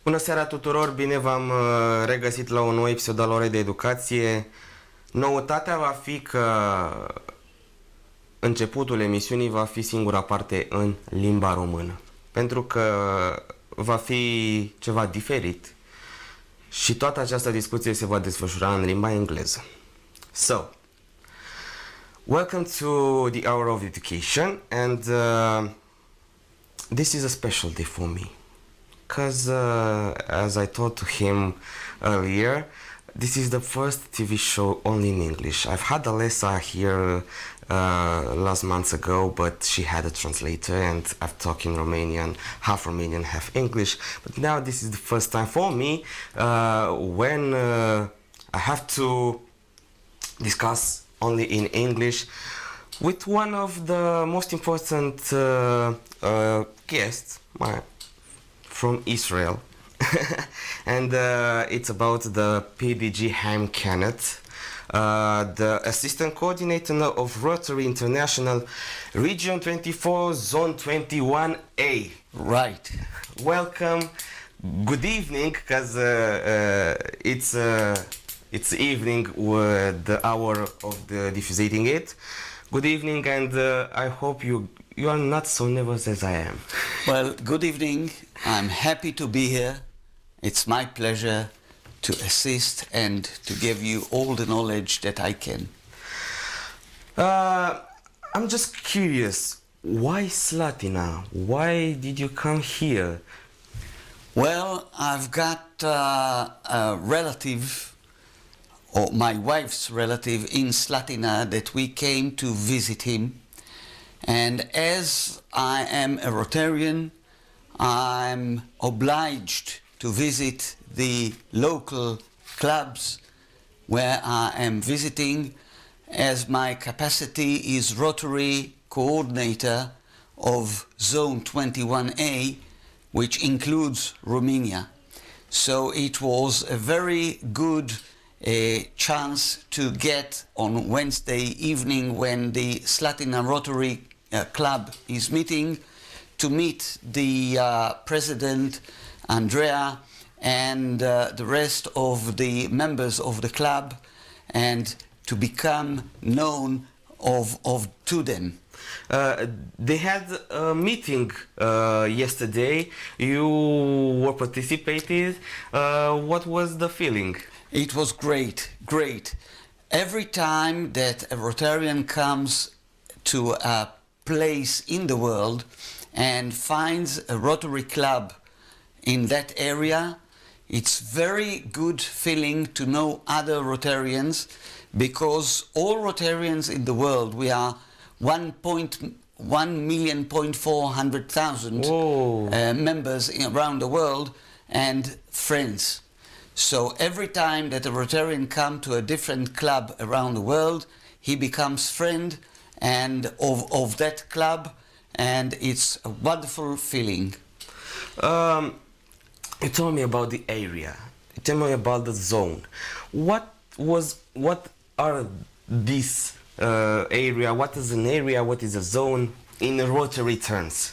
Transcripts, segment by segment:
Bună seara tuturor, bine v-am regăsit la un nou episod al Orei de Educație. Noutatea va fi că începutul emisiunii va fi singura parte în limba română, pentru că va fi ceva diferit și toată această discuție se va desfășura în limba engleză. So, welcome to the Hour of Education, and this is a special day for me. Because, as I told to him earlier, this is the first TV show only in English. I've had Alessa here last month ago, but she had a translator and I've talked in Romanian, half Romanian, half English. But now this is the first time for me when I have to discuss only in English with one of the most important guests, from Israel. And it's about the PDG Haim Kennet, the Assistant Coordinator of Rotary International Region 24, Zone 21A. Right. Welcome. Good evening, because it's evening, the hour of the diffusing it. Good evening, and I hope you are not so nervous as I am. Well, good evening. I'm happy to be here. It's my pleasure to assist and to give you all the knowledge that I can. I'm just curious, why Slatina? Why did you come here? Well, I've got a relative, or my wife's relative in Slatina, that we came to visit him. And as I am a Rotarian, I'm obliged to visit the local clubs where I am visiting, as my capacity is Rotary coordinator of Zone 21A, which includes Romania. So it was a very good chance to get on Wednesday evening, when the Slatina Rotary Club is meeting, to meet the president, Andrea, and the rest of the members of the club, and to become known to them. They had a meeting yesterday. You were participating. What was the feeling? It was great, great. Every time that a Rotarian comes to a place in the world and finds a Rotary club in that area, it's very good feeling to know other Rotarians, because all Rotarians in the world, we are 1,400,000 members around the world and friends. So every time that a Rotarian comes to a different club around the world, he becomes friend and of that club, and it's a wonderful feeling. You told me about the area. You told me about the zone. What are this area? What is an area? What is a zone in Rotary terms?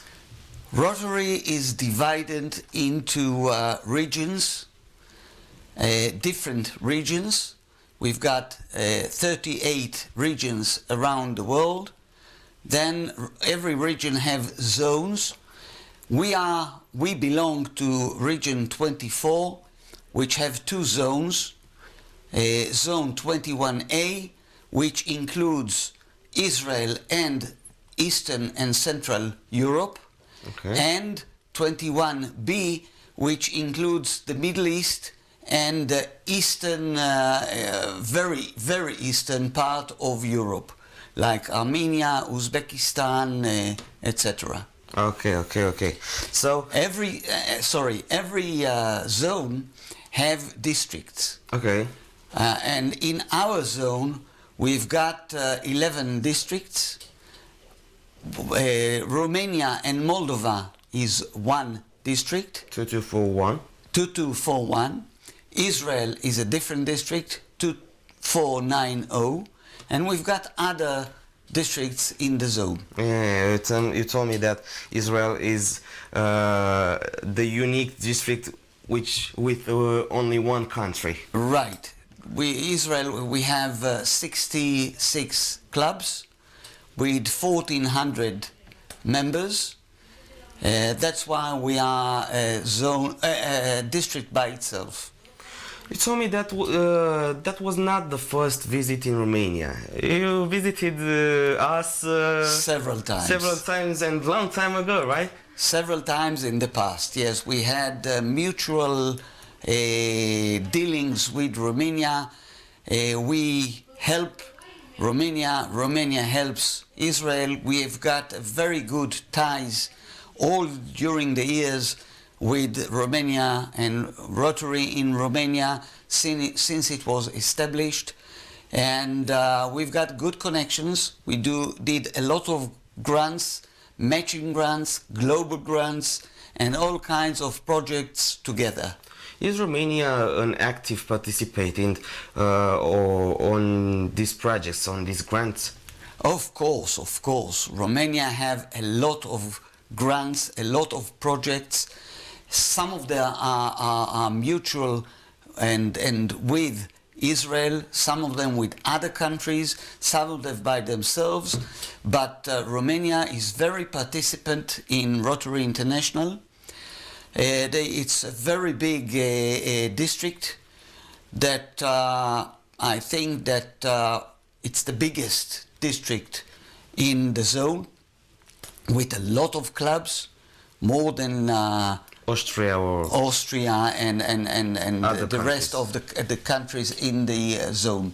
Rotary is divided into regions, different regions. We've got 38 regions around the world. Then every region have zones. We belong to Region 24, which have two zones. Zone 21A, which includes Israel and Eastern and Central Europe, and 21B, which includes the Middle East and the eastern, very, very eastern part of Europe, like Armenia, Uzbekistan, etc. Okay. So every zone have districts. Okay. And in our zone, we've got 11 districts. Romania and Moldova is one district. 2241. 2241. Israel is a different district, 2490, and we've got other districts in the zone. Yeah, you told me that Israel is the unique district which with only one country. Right. Israel, we have 66 clubs with 1,400 members. That's why we are a district by itself. You told me that that was not the first visit in Romania. You visited us Several times. several times and long time ago, right? Several times in the past, yes. We had mutual dealings with Romania. We help Romania. Romania helps Israel. We have got very good ties all during the years with Romania and Rotary in Romania since it was established. And we've got good connections. We did a lot of grants, matching grants, global grants, and all kinds of projects together. Is Romania an active participant on these projects, on these grants? Of course, of course. Romania have a lot of grants, a lot of projects. Some of them are mutual and with Israel, some of them with other countries, some of them by themselves. But Romania is very participant in Rotary International. It's a very big district that I think that it's the biggest district in the zone with a lot of clubs, more than Austria and other the rest of the countries in the zone.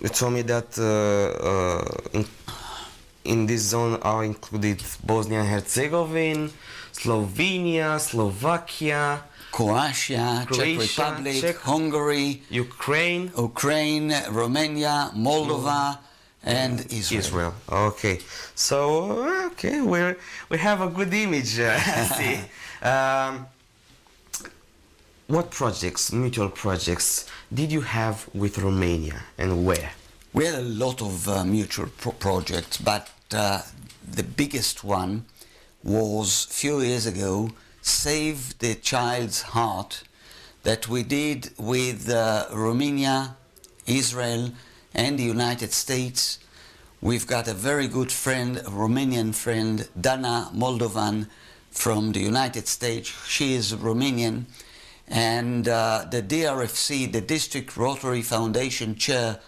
You told me that in this zone are included Bosnia and Herzegovina, Slovenia, Slovakia, Croatia, Czech Republic, Hungary, Ukraine, Romania, Moldova, and Israel. Okay, so we have a good image. I see. What projects, mutual projects, did you have with Romania and where? We had a lot of mutual projects, but the biggest one was a few years ago, Save the Child's Heart, that we did with Romania, Israel, and the United States. We've got a very good friend, a Romanian friend, Dana Moldovan from the United States. She is Romanian. And the DRFC, the District Rotary Foundation Chair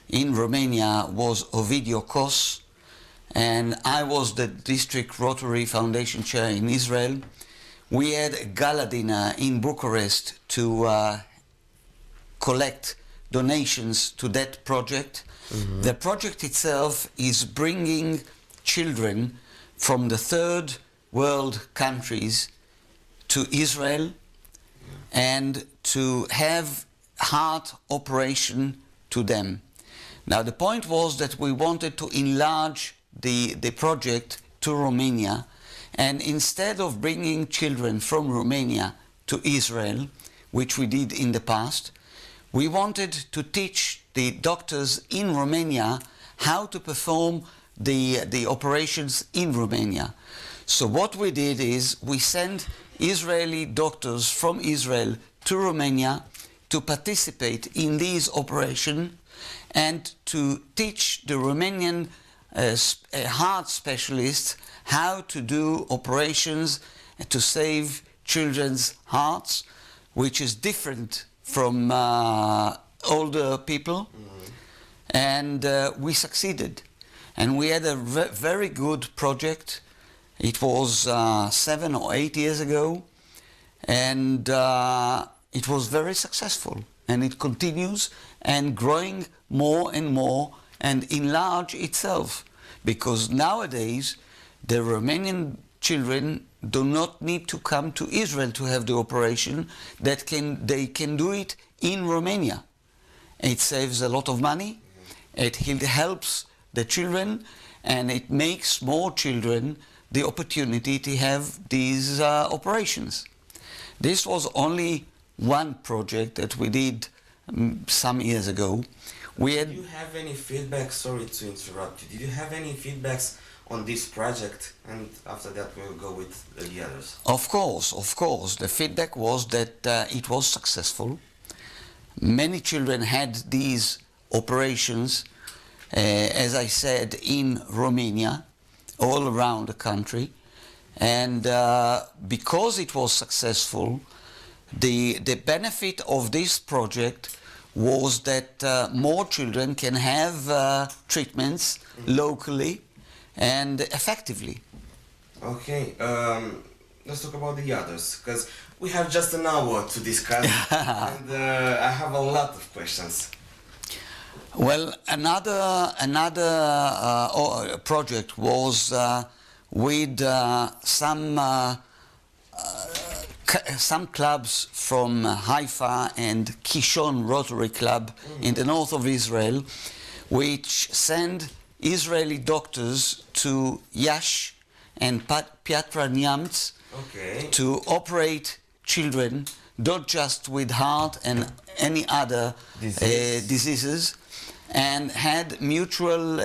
in Romania, was Ovidiu Kos, and I was the District Rotary Foundation Chair in Israel. We had a gala dinner in Bucharest to collect donations to that project. Mm-hmm. The project itself is bringing children from the third world countries to Israel and to have heart operation to them. Now the point was that we wanted to enlarge the project to Romania, and instead of bringing children from Romania to Israel, which we did in the past, we wanted to teach the doctors in Romania how to perform the operations in Romania. So what we did is we sent Israeli doctors from Israel to Romania to participate in these operations and to teach the Romanian heart specialists how to do operations to save children's hearts, which is different from older people. Mm-hmm. And we succeeded. And we had a very good project. It was 7 or 8 years ago, and it was very successful. And it continues and growing more and more and enlarge itself, because nowadays the Romanian children do not need to come to Israel to have the operation. They can do it in Romania. It saves a lot of money, it helps the children, and it makes more children the opportunity to have these operations. This was only one project that we did some years ago. Did you have any feedback? Sorry to interrupt you. Did you have any feedbacks on this project, and after that we'll go with the others. Of course. The feedback was that it was successful. Many children had these operations, as I said, in Romania, all around the country. And because it was successful, the benefit of this project was that more children can have treatments locally and effectively. Okay, let's talk about the others, because we have just an hour to discuss, and I have a lot of questions. Well, another project was with some clubs from Haifa and Kishon Rotary Club in the north of Israel, which send Israeli doctors to Yash and Piatra Nyamts to operate children, not just with heart and any other diseases, and had mutual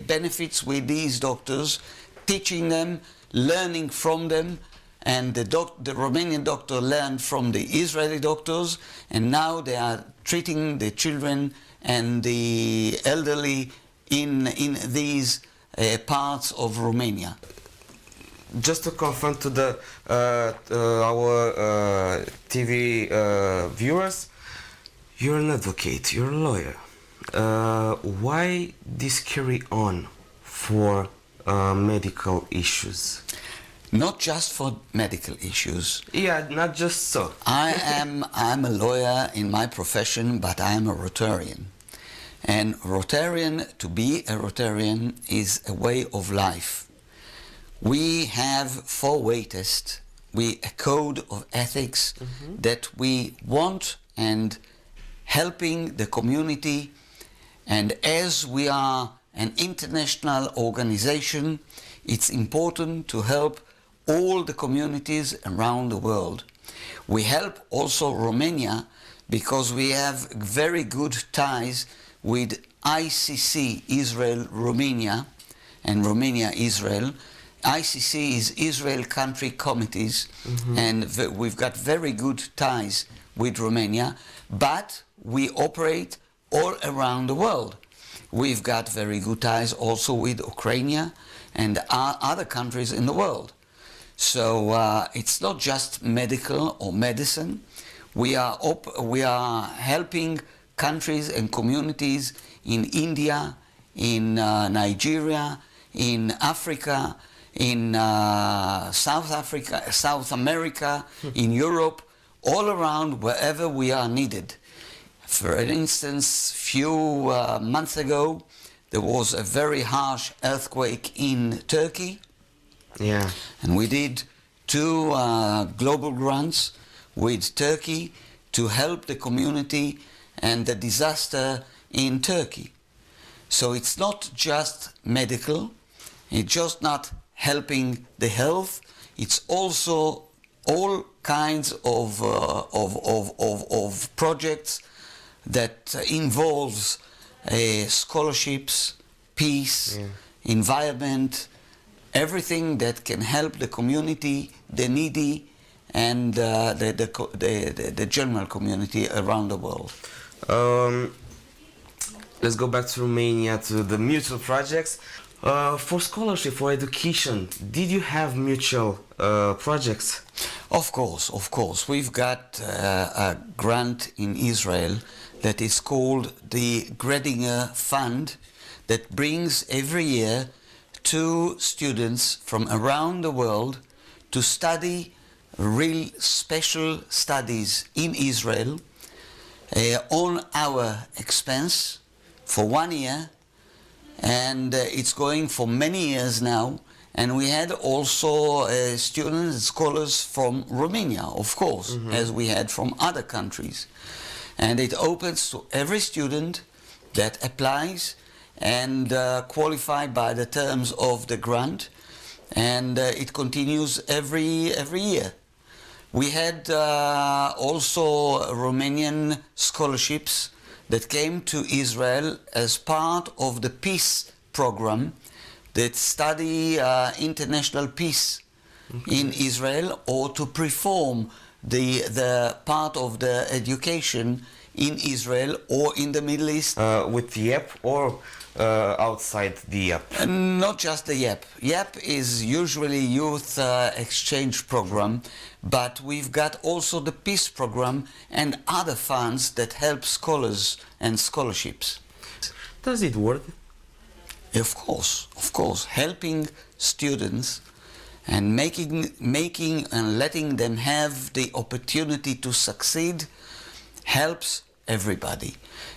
benefits with these doctors, teaching them, learning from them, and the Romanian doctor learned from the Israeli doctors, and now they are treating the children and the elderly in these parts of Romania. Just to confirm to the our TV viewers, you're an advocate, you're a lawyer. Why this carry on for medical issues? Not just for medical issues. Yeah, not just so. I'm a lawyer in my profession, but I'm a Rotarian. And to be a Rotarian is a way of life. We have 4 waiters, a code of ethics that we want and helping the community. And as we are an international organization, it's important to help all the communities around the world. We help also Romania because we have very good ties with ICC Israel Romania and Romania Israel. ICC is Israel Country Committees, and we've got very good ties with Romania, but we operate all around the world. We've got very good ties also with Ukraine and other countries in the world. So it's not just medical or medicine. We are helping countries and communities in India, in Nigeria, in Africa, in South America, in Europe, all around wherever we are needed. For instance, few months ago, there was a very harsh earthquake in Turkey. Yeah. And we did 2 global grants with Turkey to help the community and the disaster in Turkey. So it's not just medical, it's just not helping the health, it's also all kinds of projects that involves scholarships, peace, environment, everything that can help the community, the needy, and the general community around the world. Let's go back to Romania, to the mutual projects. For scholarship, for education, did you have mutual projects? Of course. We've got a grant in Israel that is called the Gredinger Fund that brings every year 2 students from around the world to study real special studies in Israel on our expense for 1 year, and it's going for many years now. And we had also students and scholars from Romania, of course, as we had from other countries. And it opens to every student that applies and qualified by the terms of the grant, and it continues every year. We had also Romanian scholarships that came to Israel as part of the peace program that study international peace in Israel, or to perform the part of the education in Israel or in the Middle East. With the app or outside the app? Not just the YEP. YEP is usually youth exchange program, but we've got also the peace program and other funds that help scholars and scholarships. Does it work? Of course, helping students and making and letting them have the opportunity to succeed helps everybody.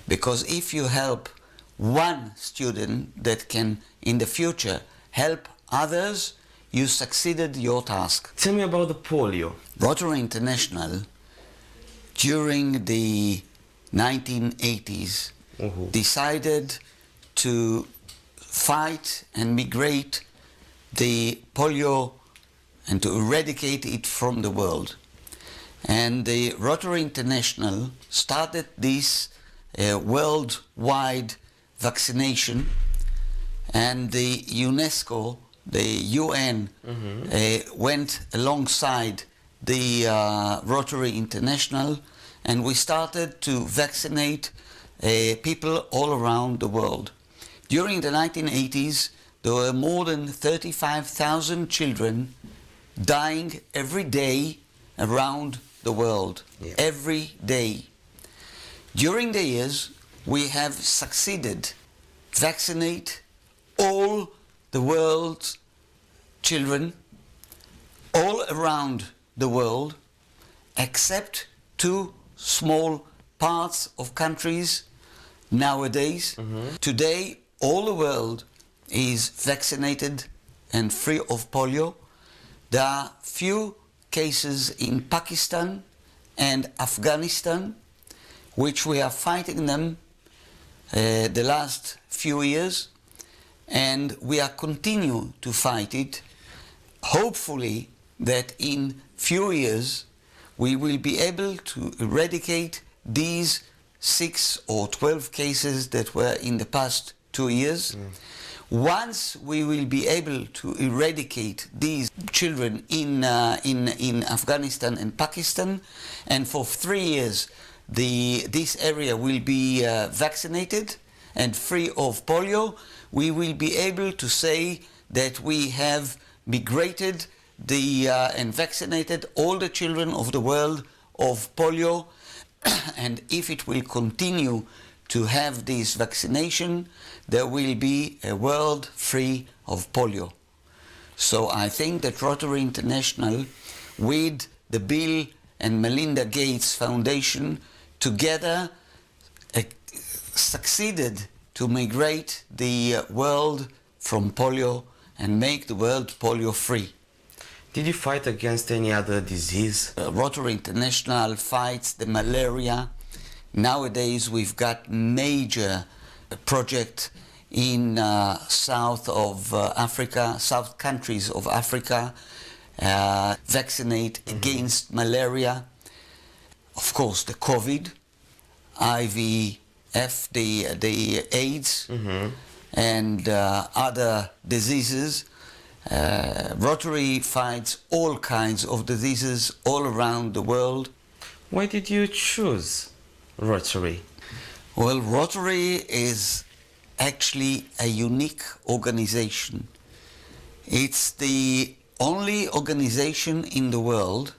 Because if you help one student that can in the future help others, you succeeded your task. Tell me about the polio. Rotary International during the 1980s decided to fight and migrate the polio and to eradicate it from the world. And the Rotary International started this worldwide vaccination, and the UNESCO, the UN, went alongside the Rotary International, and we started to vaccinate people all around the world. During the 1980s, there were more than 35,000 children dying every day around the world. Yeah. Every day. During the years, we have succeeded vaccinate all the world's children all around the world, except two small parts of countries nowadays. Today, all the world is vaccinated and free of polio. There are few cases in Pakistan and Afghanistan, which we are fighting them the last few years, and we are continue to fight it. Hopefully that in few years we will be able to eradicate these 6 or 12 cases that were in the past 2 years. Once we will be able to eradicate these children in Afghanistan and Pakistan, and for 3 years this area will be vaccinated and free of polio, we will be able to say that we have migrated and vaccinated all the children of the world of polio. And if it will continue to have this vaccination, there will be a world free of polio. So I think that Rotary International, with the Bill and Melinda Gates Foundation, together succeeded to migrate the world from polio and make the world polio free. Did you fight against any other disease? Rotary International fights the malaria. Nowadays we've got major project in south of Africa, south countries of Africa, vaccinate against malaria. Of course, the COVID, IVF, the AIDS, and other diseases. Rotary fights all kinds of diseases all around the world. Why did you choose Rotary? Well, Rotary is actually a unique organization. It's the only organization in the world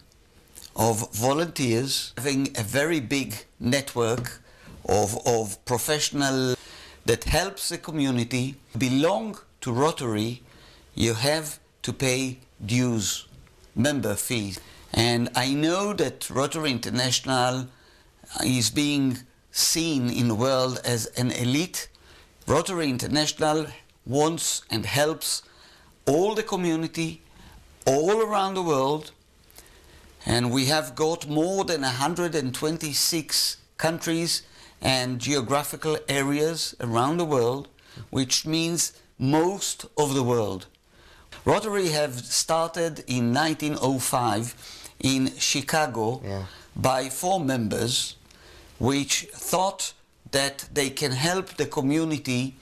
of volunteers having a very big network of professionals that helps the community. Belong to Rotary, you have to pay dues, member fees. And I know that Rotary International is being seen in the world as an elite. Rotary International wants and helps all the community all around the world, and we have got more than 126 countries and geographical areas around the world, which means most of the world. Rotary have started in 1905 in Chicago by 4 members, which thought that they can help the community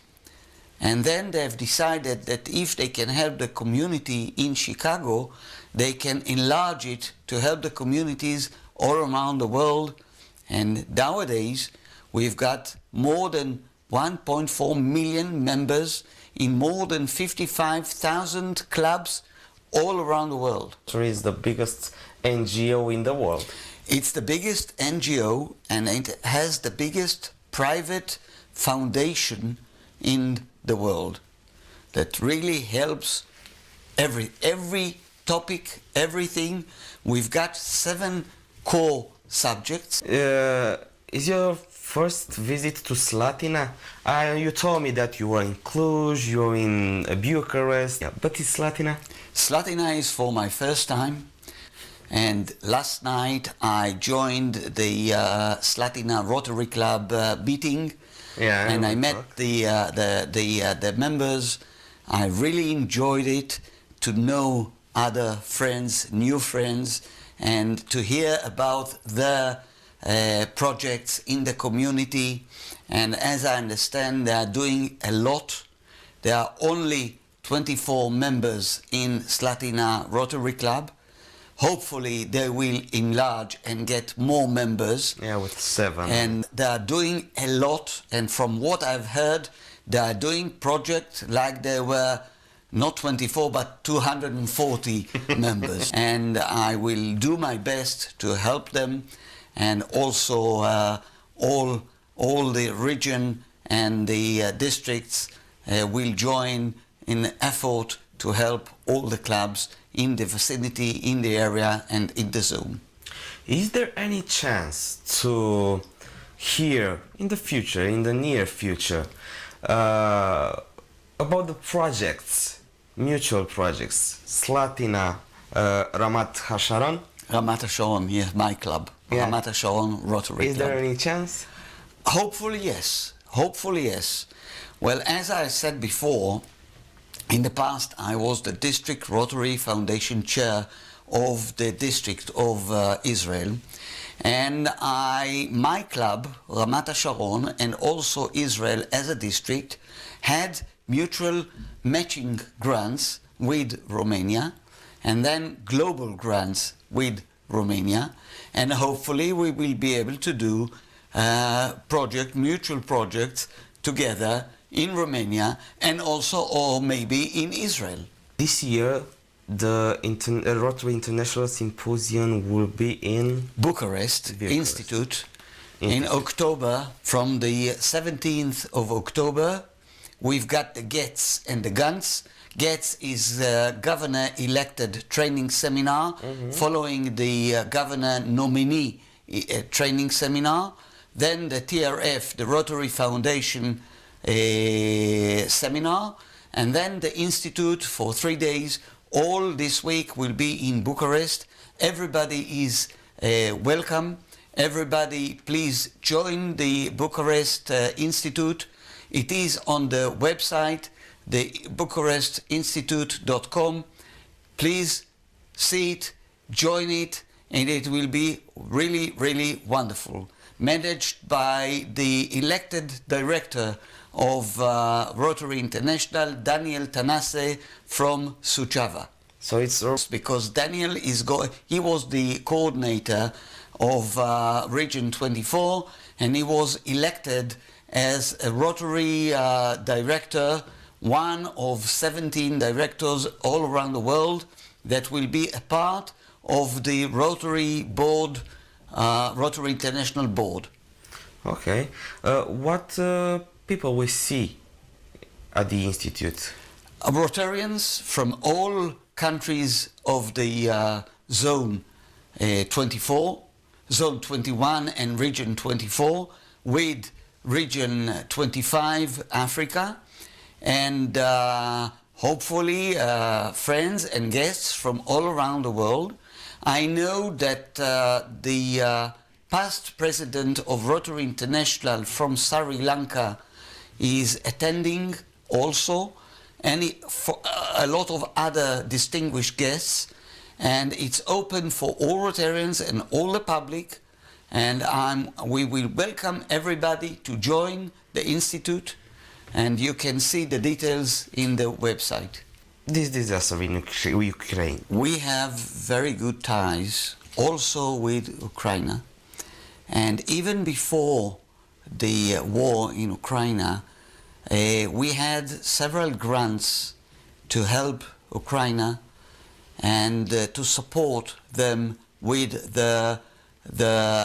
And then they've decided that if they can help the community in Chicago, they can enlarge it to help the communities all around the world. And nowadays, we've got more than 1.4 million members in more than 55,000 clubs all around the world. Rotary is the biggest NGO in the world. It's the biggest NGO and it has the biggest private foundation in the world that really helps every topic, everything. We've got 7 core subjects. Is your first visit to Slatina? You told me that you were in Cluj, you were in Bucharest, yeah, but is Slatina? Slatina is for my first time, and last night I joined the Slatina Rotary Club meeting, Yeah, and I we met talked. the members. I really enjoyed it to know other friends, new friends, and to hear about their projects in the community. And as I understand, they are doing a lot. There are only 24 members in Slatina Rotary Club. Hopefully they will enlarge and get more members. Yeah, with 7. And they are doing a lot, and from what I've heard, they are doing projects like there were not 24 but 240 members. And I will do my best to help them, and also all the region and the districts will join in the effort to help all the clubs in the vicinity, in the area, and in the zone. Is there any chance to hear in the future, in the near future, about the projects, mutual projects, Slatina, Ramat HaSharon? Ramat HaSharon, yes, my club. Yeah. Ramat HaSharon Rotary Is Club. there any chance? Hopefully yes. Hopefully yes. Well, as I said before, in the past I was the District Rotary Foundation Chair of the District of Israel, and my club, Ramat HaSharon, and also Israel as a district, had mutual matching grants with Romania, and then global grants with Romania, and hopefully we will be able to do mutual projects together in Romania and also, or maybe in Israel. This year, the Rotary International Symposium will be in Bucharest Institute in October. From the 17th of October, we've got the Gets and the Guns. Gets is the governor-elected training seminar, following the governor nominee training seminar. Then the TRF, the Rotary Foundation seminar, and then the Institute for 3 days. All this week will be in Bucharest. Everybody is welcome. Everybody please join the Bucharest Institute. It is on the website, the bucharestinstitute.com. Please see it, join it, and it will be really, really wonderful. Managed by the elected director of Rotary International, Daniel Tanase from Suceava. So it's Because Daniel he was the coordinator of Region 24, and he was elected as a Rotary director, one of 17 directors all around the world that will be a part of the Rotary board, Rotary International board. okay. What people will see at the Institute? Rotarians from all countries of the Zone 24, Zone 21 and Region 24, with Region 25 Africa, and hopefully friends and guests from all around the world. I know that the past president of Rotary International from Sri Lanka is attending also, and a lot of other distinguished guests, and it's open for all Rotarians and all the public, and we will welcome everybody to join the Institute and you can see the details in the website. This disaster in Ukraine. We have very good ties also with Ukraine, and even before the war in Ukraine, we had several grants to help Ukraine and to support them with the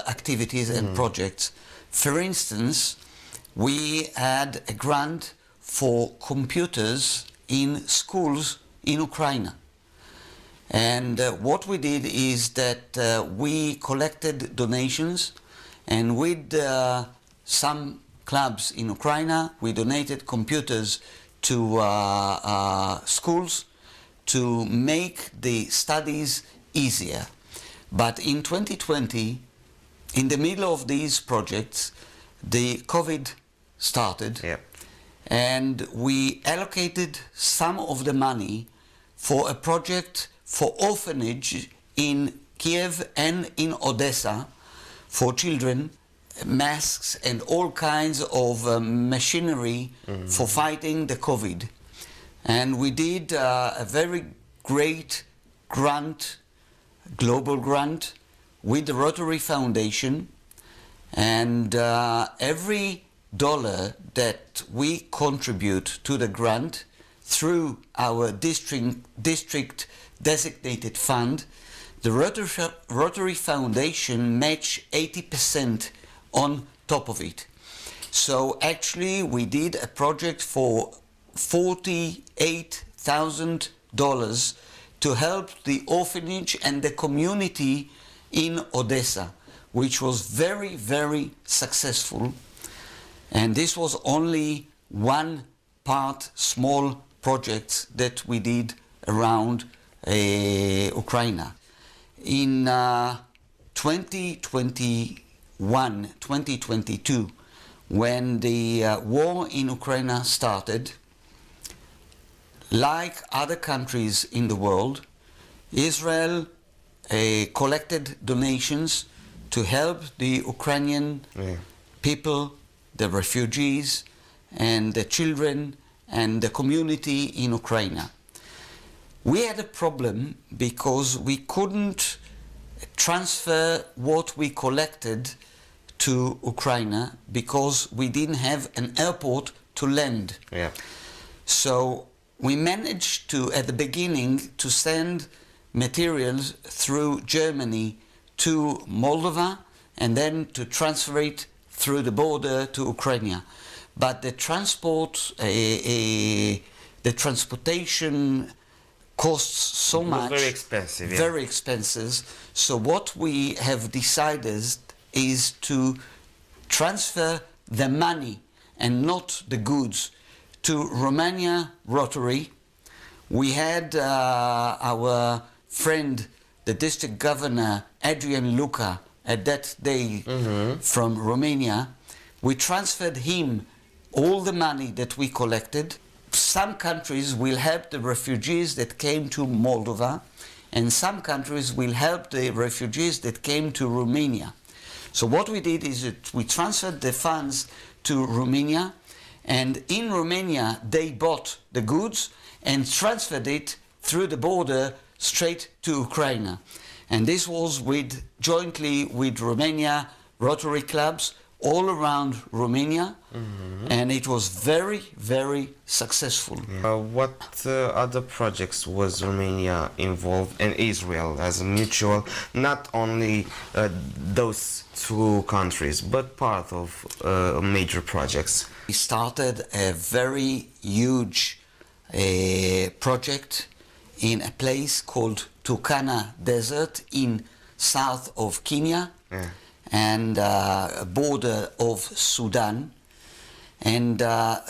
activities and projects. For instance, we had a grant for computers in schools in Ukraine. And what we did is that we collected donations, and with some clubs in Ukraine, we donated computers to schools to make the studies easier. But in 2020, in the middle of these projects, the COVID started. Yep. And we allocated some of the money for a project for orphanage in Kiev and in Odessa for children, masks and all kinds of machinery for fighting the COVID. And we did a very great grant, global grant, with the Rotary Foundation, and every dollar that we contribute to the grant through our district designated fund, the Rotary Foundation match 80% on top of it. So actually we did a project for $48,000 to help the orphanage and the community in Odessa, which was very, very successful. And this was only one part, small project that we did around Ukraine. In 2021, 2022, when the war in Ukraine started, like other countries in the world, Israel collected donations to help the Ukrainian people, the refugees, and the children, and the community in Ukraine. We had a problem because we couldn't transfer what we collected to Ukraine because we didn't have an airport to land. Yeah. So we managed to, at the beginning, to send materials through Germany to Moldova and then to transfer it through the border to Ukraine. But the transportation costs so much. Very expensive. Yeah. Very expensive. So what we have decided is to transfer the money and not the goods to Romania Rotary. We had our friend, the district governor, Adrian Luca, at that day from Romania. We transferred him all the money that we collected. Some countries will help the refugees that came to Moldova, and some countries will help the refugees that came to Romania. So what we did is that we transferred the funds to Romania, and in Romania they bought the goods and transferred it through the border straight to Ukraine. And this was jointly with Romania Rotary clubs all around Romania, and it was very, very successful. What other projects was Romania involved, and Israel as a mutual, not only those two countries, but part of major projects? We started a very huge project in a place called Turkana Desert in south of Kenya. And border of Sudan, and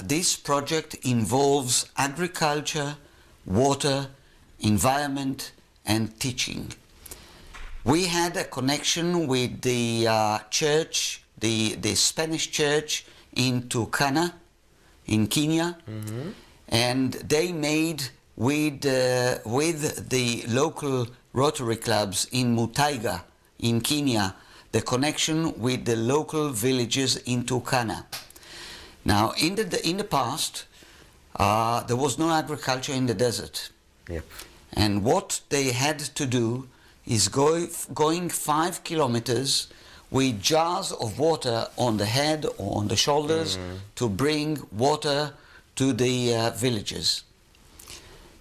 this project involves agriculture, water, environment, and teaching. We had a connection with the church, the Spanish church in Turkana, in Kenya, and they made with the local Rotary clubs in Mutaiga, in Kenya, the connection with the local villages in Turkana. Now, in the past, there was no agriculture in the desert. Yep. And what they had to do is going 5 kilometers with jars of water on the head or on the shoulders to bring water to the villages.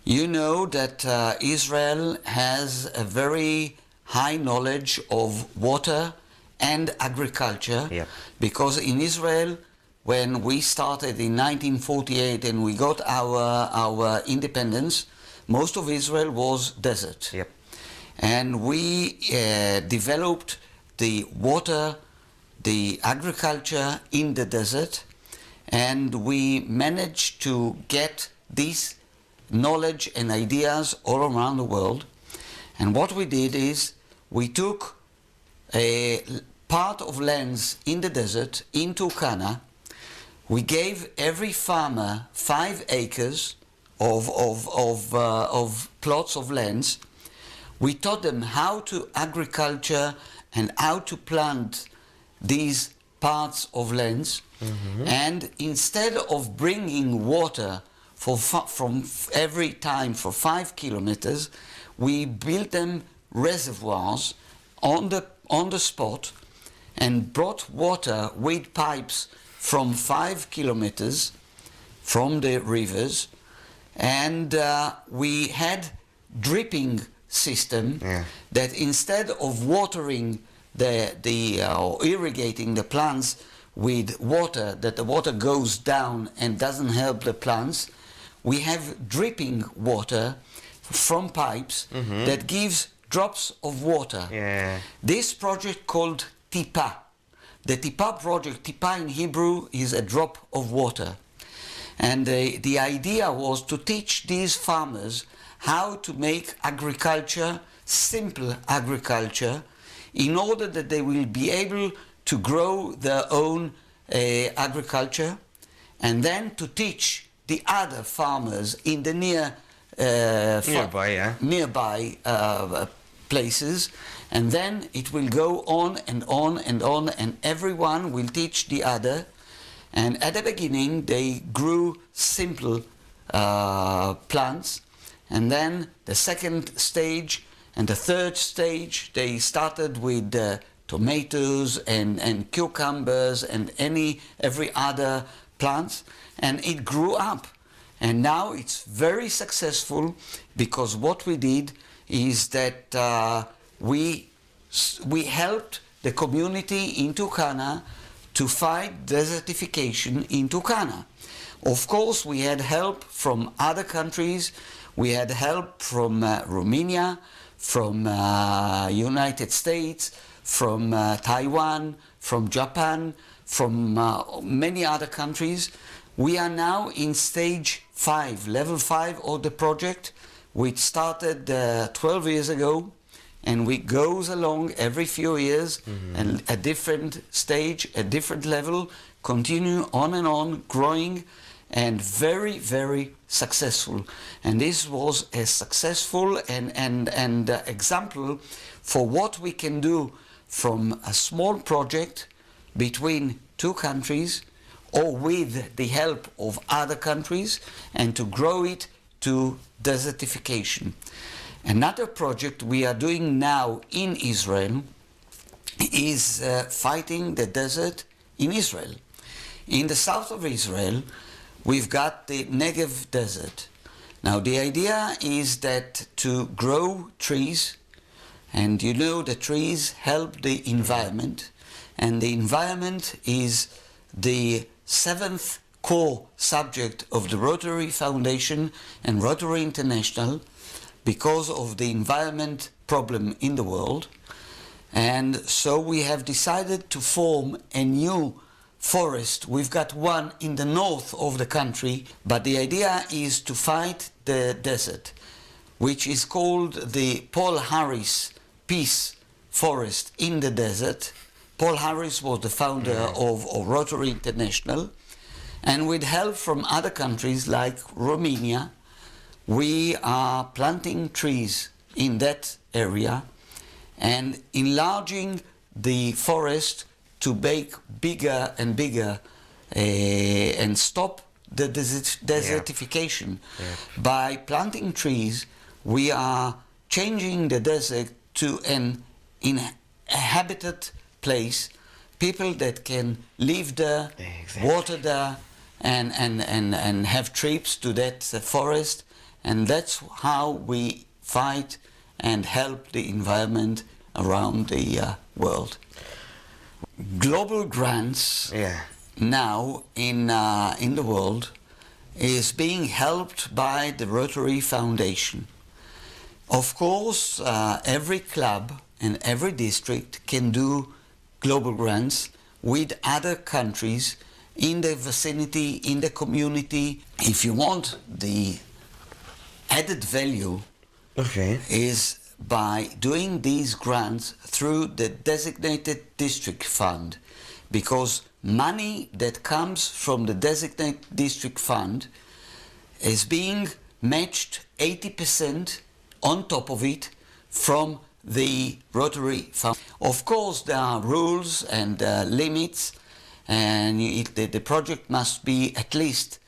You know that Israel has a very high knowledge of water and agriculture. Yep. Because in Israel, when we started in 1948 and we got our independence, most of Israel was desert. Yep. And we developed the water, the agriculture in the desert, and we managed to get these knowledge and ideas all around the world. And what we did is we took a part of lands in the desert in Turkana. We gave every farmer 5 acres of plots of lands. We taught them how to agriculture and how to plant these parts of lands. And instead of bringing water from every time for 5 kilometers, we built them reservoirs on the spot and brought water with pipes from 5 kilometers from the rivers, and we had dripping system that instead of watering or irrigating the plants with water, that the water goes down and doesn't help the plants, we have dripping water from pipes that gives drops of water. This project called Tipa. The Tipa project, Tipa in Hebrew is a drop of water. And the idea was to teach these farmers how to make agriculture, simple agriculture, in order that they will be able to grow their own agriculture, and then to teach the other farmers in the nearby places, and then it will go on and on and on, and everyone will teach the other. And at the beginning they grew simple plants, and then the second stage and the third stage they started with tomatoes and cucumbers and every other plants, and it grew up. And now it's very successful, because what we did is that we helped the community in Turkana to fight desertification in Turkana. Of course, we had help from other countries. We had help from Romania, from United States, from Taiwan, from Japan, from many other countries. We are now in stage 5, level 5 of the project, which started 12 years ago, and it goes along every few years, and a different stage, a different level, continue on and on, growing, and very, very successful. And this was a successful and example for what we can do from a small project between two countries, or with the help of other countries, and to grow it to desertification. Another project we are doing now in Israel is fighting the desert in Israel. In the south of Israel, we've got the Negev desert. Now the idea is that to grow trees, and you know the trees help the environment, and the environment is the 7th core subject of the Rotary Foundation and Rotary International, because of the environment problem in the world. And so we have decided to form a new forest. We've got one in the north of the country, but the idea is to fight the desert, which is called the Paul Harris Peace Forest in the desert. Paul Harris was the founder of Rotary International, and with help from other countries like Romania, we are planting trees in that area and enlarging the forest to make bigger and bigger and stop the desertification. By planting trees, we are changing the desert to an inhabited place, people that can live there, water there, and have trips to that forest, and that's how we fight and help the environment around the world. Global grants now in the world is being helped by the Rotary Foundation. Of course, every club and every district can do global grants with other countries in the vicinity, in the community. If you want, the added value is by doing these grants through the designated district fund, because money that comes from the designated district fund is being matched 80% on top of it from the Rotary Fund. Of course, there are rules and limits, and the project must be at least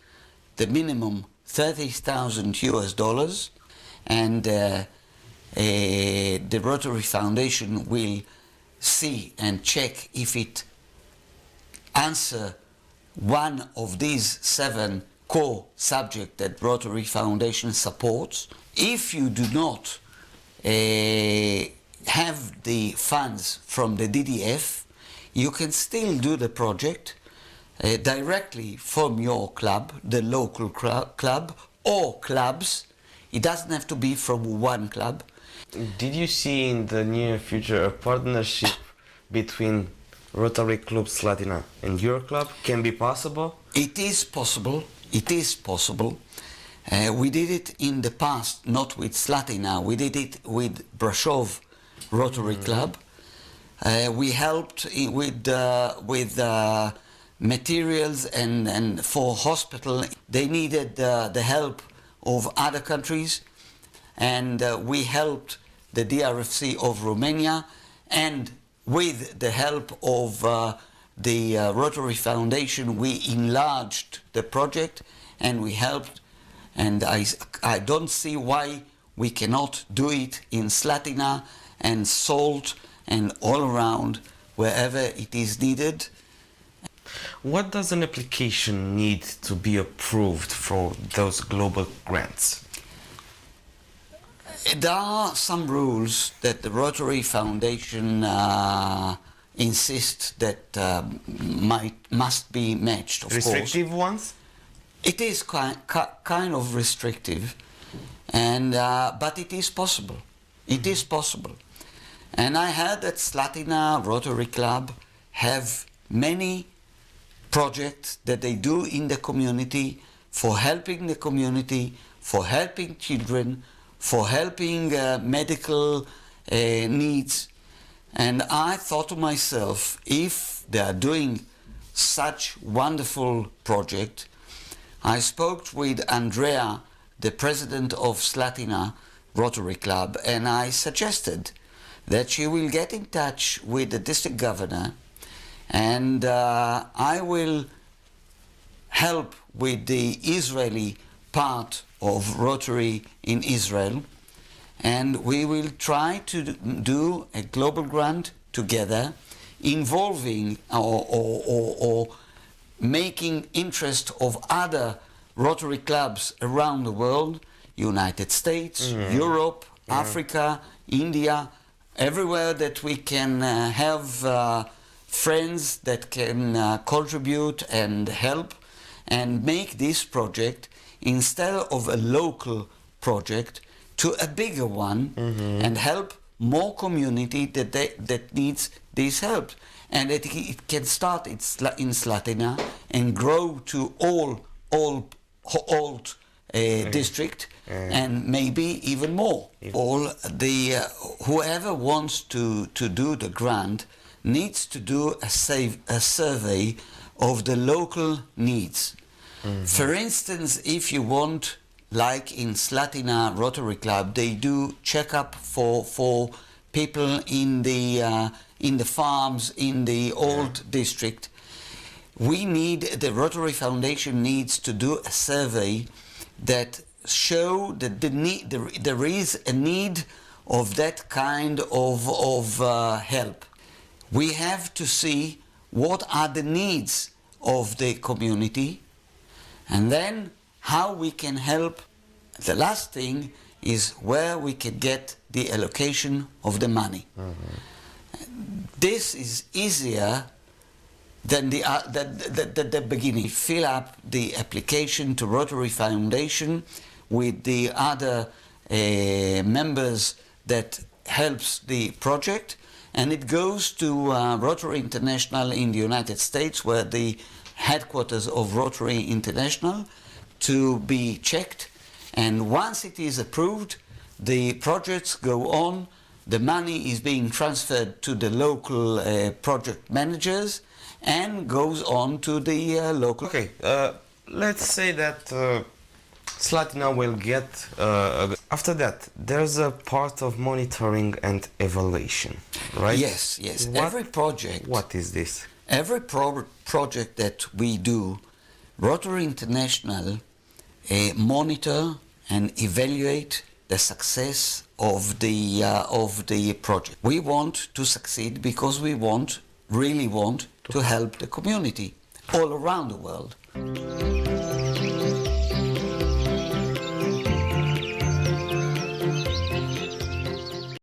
the minimum $30,000, and the Rotary Foundation will see and check if it answer one of these 7 core subjects that Rotary Foundation supports. If you do not have the funds from the DDF, you can still do the project directly from your club, the local club, or clubs. It doesn't have to be from one club. Did you see in the near future a partnership between Rotary Club Slatina and your club? Can be possible? It is possible. It is possible. We did it in the past, not with Slatina. We did it with Brasov Rotary Club. We helped with materials and for hospital. They needed the help of other countries, and we helped the DRFC of Romania, and with the help of the Rotary Foundation, we enlarged the project and we helped, and I don't see why we cannot do it in Slatina and Salt and all around wherever it is needed. What does an application need to be approved for those global grants? There are some rules that the Rotary Foundation insists that must be matched, of course. Restrictive ones? It is kind of restrictive, and but it is possible. It is possible. And I heard that Slatina Rotary Club have many projects that they do in the community for helping the community, for helping children, for helping medical needs. And I thought to myself, if they are doing such wonderful project, I spoke with Andrea, the president of Slatina Rotary Club, and I suggested that she will get in touch with the district governor, and I will help with the Israeli part of Rotary in Israel, and we will try to do a global grant together involving or making interest of other Rotary clubs around the world, United States, Europe, Africa, India, everywhere that we can have friends that can contribute and help and make this project, instead of a local project, to a bigger one, and help more community that needs this help. And it can start in Slatina and grow to all district, and maybe even more. All the whoever wants to do the grant needs to do a survey of the local needs. For instance, if you want, like in Slatina Rotary Club, they do checkup for people in the farms in the old district. the Rotary Foundation needs to do a survey that show that there is a need of that kind of help. We have to see what are the needs of the community, and then how we can help. The last thing is where we can get the allocation of the money. This is easier than the beginning. Fill up the application to Rotary Foundation with the other members that helps the project, and it goes to Rotary International in the United States, where the headquarters of Rotary International, to be checked, and once it is approved, the projects go on, the money is being transferred to the local project managers and goes on to the local... Okay, let's say that Slatina will get... after that, there's a part of monitoring and evaluation, right? Yes. Every project... What is this? Every project that we do, Rotary International monitor and evaluate the success of the project. We want to succeed because we really want to help the community all around the world.